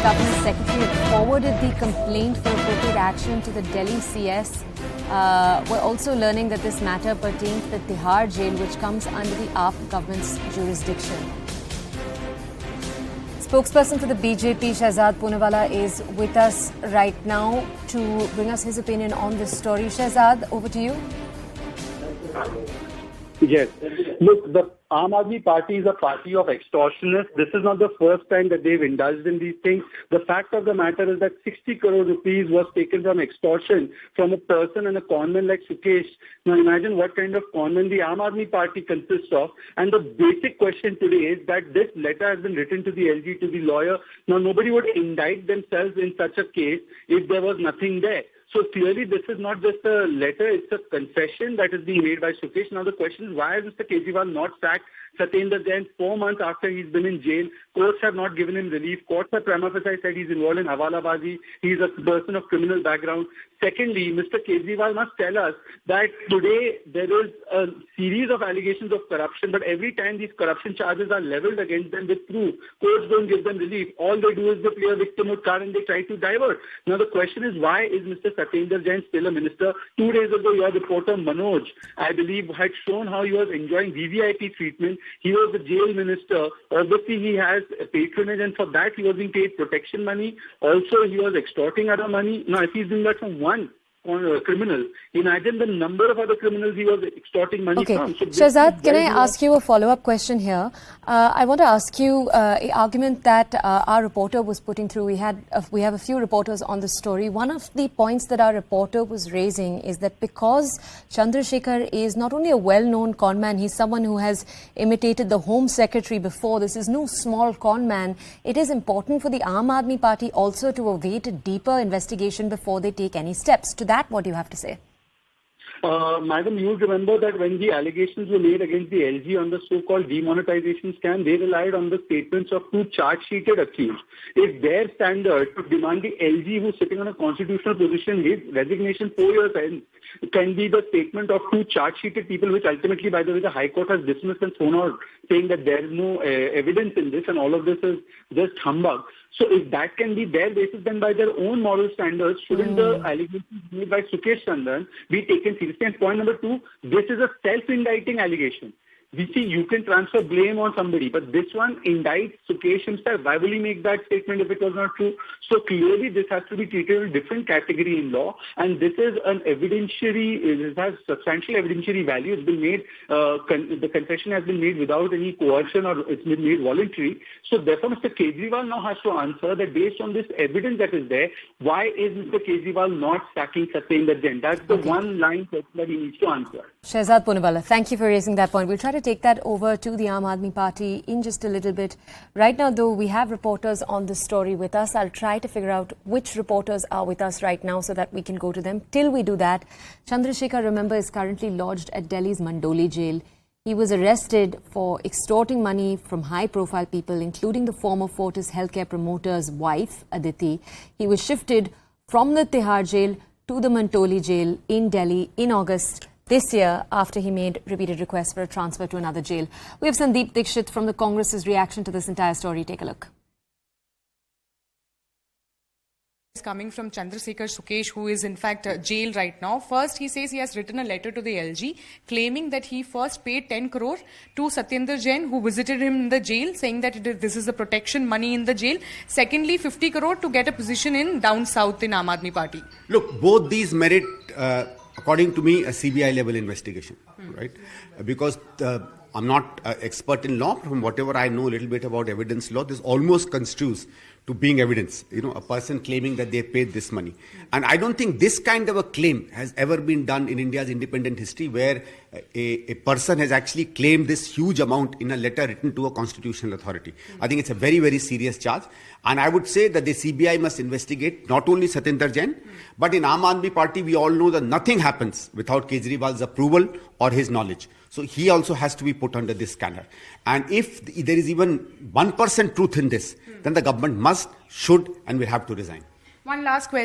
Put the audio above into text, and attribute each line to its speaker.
Speaker 1: Government Secretary had forwarded the complaint for appropriate action to the Delhi CS. We're also learning that this matter pertains to the Tihar jail, which comes under the AAP government's jurisdiction. Spokesperson for the BJP, Shehzad Poonawalla, is with us right now to bring us his opinion on this story. Shehzad, over to you.
Speaker 2: Yes. Look, the Aam Aadmi Party is a party of extortionists. This is not the first time that they've indulged in these things. The fact of the matter is that 60 crore rupees was taken from extortion from a person and a conman like Sukesh. Now imagine what kind of conman the Aam Aadmi Party consists of. And the basic question today is that this letter has been written to the LG, to the lawyer. Now nobody would indict themselves in such a case if there was nothing there. So clearly this is not just a letter, it's a confession that is being made by Sukesh. Now the question is, why has Mr. Kejriwal not sacked Satyendra Jain 4 months after he's been in jail? Courts have not given him relief. Courts have prima facie said he's involved in hawalabazi. He's a person of criminal background. Secondly, Mr. Kejriwal must tell us that today there is a series of allegations of corruption, but every time these corruption charges are leveled against them with proof, courts don't give them relief. All they do is they play a victimhood card and they try to divert. Now the question is, why is Mr. Satyendra Jain still a minister? 2 days ago, your reporter Manoj, I believe, had shown how he was enjoying VVIP treatment. He was the jail minister. Obviously, he has patronage, and for that he was being paid protection money. Also, he was extorting other money. Now, if he's doing that from one criminal, imagine the number of other criminals he was extorting money from. So
Speaker 1: Shehzad, can I ask you a follow-up question here? I want to ask you an argument that our reporter was putting through. We have a few reporters on the story. One of the points that our reporter was raising is that because Chandrasekhar is not only a well-known conman, he's someone who has imitated the Home Secretary before. This is no small conman. It is important for the Aam Aadmi Party also to await a deeper investigation before they take any steps. To that, what do you have to say?
Speaker 2: Madam, you remember that when the allegations were made against the LG on the so-called demonetization scam, they relied on the statements of 2 charge-sheeted accused. If their standard to demand the LG, who's sitting on a constitutional position, his resignation 4 years hence, can be the statement of 2 charge-sheeted people, which ultimately, by the way, the High Court has dismissed and thrown out, saying that there is no evidence in this and all of this is just humbug. So if that can be their basis, then by their own moral standards, shouldn't the allegations made by Sukesh Chandrasekhar be taken seriously? And point number 2, this is a self-indicting allegation. We see you can transfer blame on somebody, but this one indicts Sukesh himself. Why will he make that statement if it was not true? So clearly this has to be treated in a different category in law, and this is an evidentiary, it has substantial evidentiary value. It's been made, the confession has been made without any coercion, or it's been made voluntary. So therefore Mr. Kejriwal now has to answer that based on this evidence that is there, why is Mr. Kejriwal not sacking Satyendra Jain? That's the one line question that he needs to answer.
Speaker 1: Shehzad Poonawalla, thank you for raising that point. We'll try to take that over to the Aam Aadmi Party in just a little bit. Right now, though, we have reporters on this story with us. I'll try to figure out which reporters are with us right now so that we can go to them. Till we do that, Chandrasekhar, remember, is currently lodged at Delhi's Mandoli jail. He was arrested for extorting money from high-profile people, including the former Fortis healthcare promoter's wife, Aditi. He was shifted from the Tihar jail to the Mandoli jail in Delhi in August this year after he made repeated requests for a transfer to another jail. We have Sandeep Dikshit from the Congress's reaction to this entire story. Take a look.
Speaker 3: Is coming from Chandrasekhar Sukesh, who is in fact jailed right now. First, he says he has written a letter to the LG claiming that he first paid 10 crore to Satyendra Jain, who visited him in the jail, saying that this is the protection money in the jail. Secondly, 50 crore to get a position in down south in Aam Aadmi Party.
Speaker 4: Look, both these merit, according to me, a CBI level investigation, right? Because I'm not an expert in law. From whatever I know a little bit about evidence law, this almost construes to being evidence, a person claiming that they paid this money. And I don't think this kind of a claim has ever been done in India's independent history, where a person has actually claimed this huge amount in a letter written to a constitutional authority. I think it's a very, very serious charge. And I would say that the CBI must investigate not only Satyendra Jain, but in Aam Aadmi Party, we all know that nothing happens without Kejriwal's approval or his knowledge. So he also has to be put under this scanner. And if there is even 1% truth in this, then the government must, should, and will have to resign.
Speaker 3: One last question.